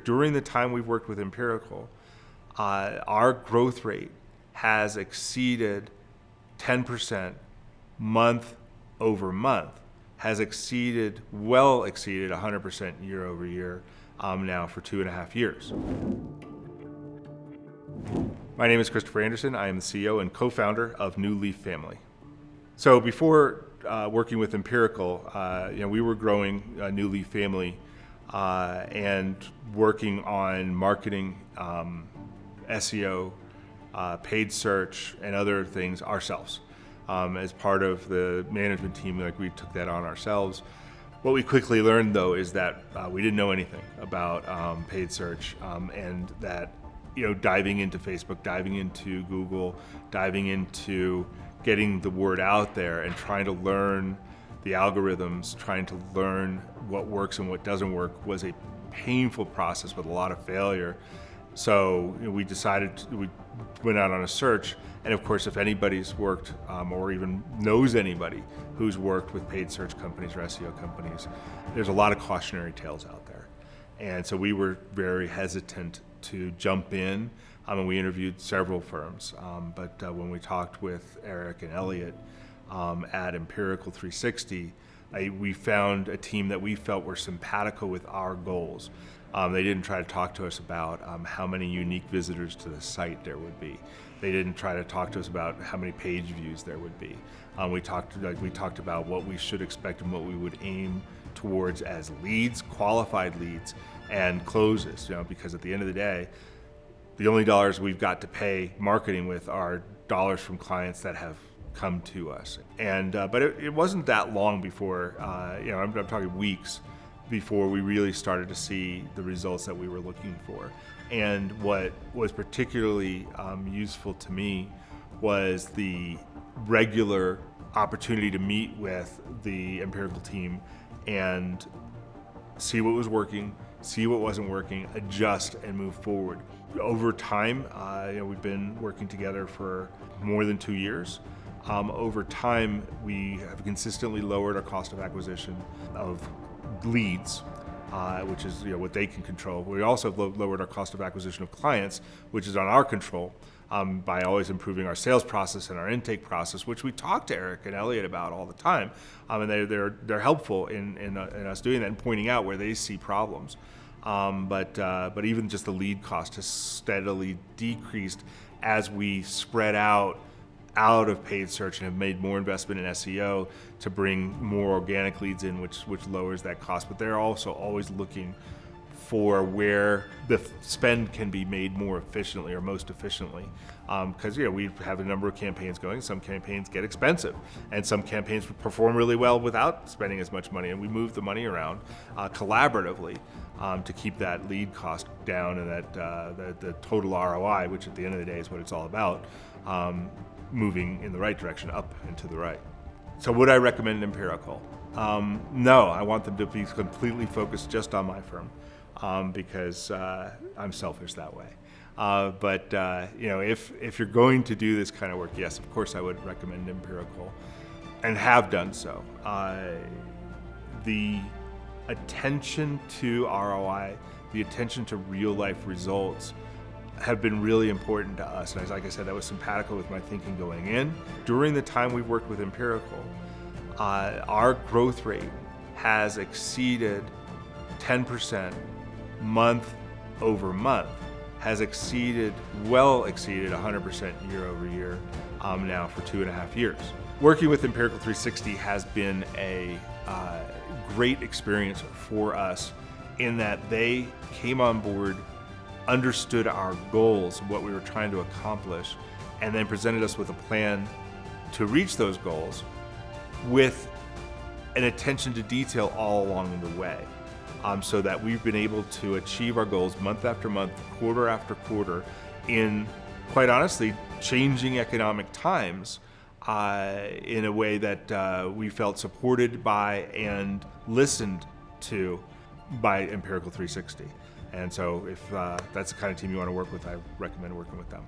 During the time we've worked with Empirical, our growth rate has exceeded 10% month over month, has well exceeded 100% year over year now for 2.5 years. My name is Christopher Anderson. I am the CEO and co-founder of New Leaf Family. So before working with Empirical, we were growing New Leaf Family and working on marketing, SEO, paid search, and other things ourselves. As part of the management team, we took that on ourselves. What we quickly learned, though, is that we didn't know anything about paid search, and that diving into Facebook, diving into Google, diving into getting the word out there and trying to learn the algorithms, trying to learn what works and what doesn't work was a painful process with a lot of failure. So we decided, we went out on a search, and of course if anybody's worked or even knows anybody who's worked with paid search companies or SEO companies, there's a lot of cautionary tales out there. And so we were very hesitant to jump in, and we interviewed several firms, but when we talked with Eric and Elliot at Empirical 360, we found a team that we felt were simpatico with our goals. They didn't try to talk to us about how many unique visitors to the site there would be. They didn't try to talk to us about how many page views there would be. We talked about what we should expect and what we would aim towards as leads, qualified leads, and closes. Because at the end of the day, the only dollars we've got to pay marketing with are dollars from clients that have come to us. And but it wasn't that long before, I'm talking weeks before we really started to see the results that we were looking for. And what was particularly useful to me was the regular opportunity to meet with the Empirical team and see what was working, see what wasn't working, adjust, and move forward. Over time, we've been working together for more than 2 years. Over time, we have consistently lowered our cost of acquisition of leads, which is what they can control. We also have lowered our cost of acquisition of clients, which is on our control, by always improving our sales process and our intake process, which we talk to Eric and Elliot about all the time, and they're helpful in us doing that and pointing out where they see problems. But even just the lead cost has steadily decreased as we spread out of paid search and have made more investment in SEO to bring more organic leads in, which lowers that cost. But they're also always looking for where the spend can be made more efficiently or most efficiently. Because we have a number of campaigns going. Some campaigns get expensive, and some campaigns perform really well without spending as much money. And we move the money around collaboratively to keep that lead cost down and that the total ROI, which at the end of the day is what it's all about, moving in the right direction, up and to the right. So would I recommend Empirical? No, I want them to be completely focused just on my firm, because I'm selfish that way. But if you're going to do this kind of work, yes, of course I would recommend Empirical, and have done so. The attention to ROI, the attention to real life results have been really important to us. And like I said, that was simpatico with my thinking going in. During the time we've worked with Empirical, our growth rate has exceeded 10% month over month, has well exceeded 100% year over year now for 2.5 years. Working with Empirical 360 has been a great experience for us in that they came on board, understood our goals, what we were trying to accomplish, and then presented us with a plan to reach those goals with an attention to detail all along the way, so that we've been able to achieve our goals month after month, quarter after quarter, in, quite honestly, changing economic times in a way that we felt supported by and listened to by Empirical 360. And so if that's the kind of team you want to work with, I recommend working with them.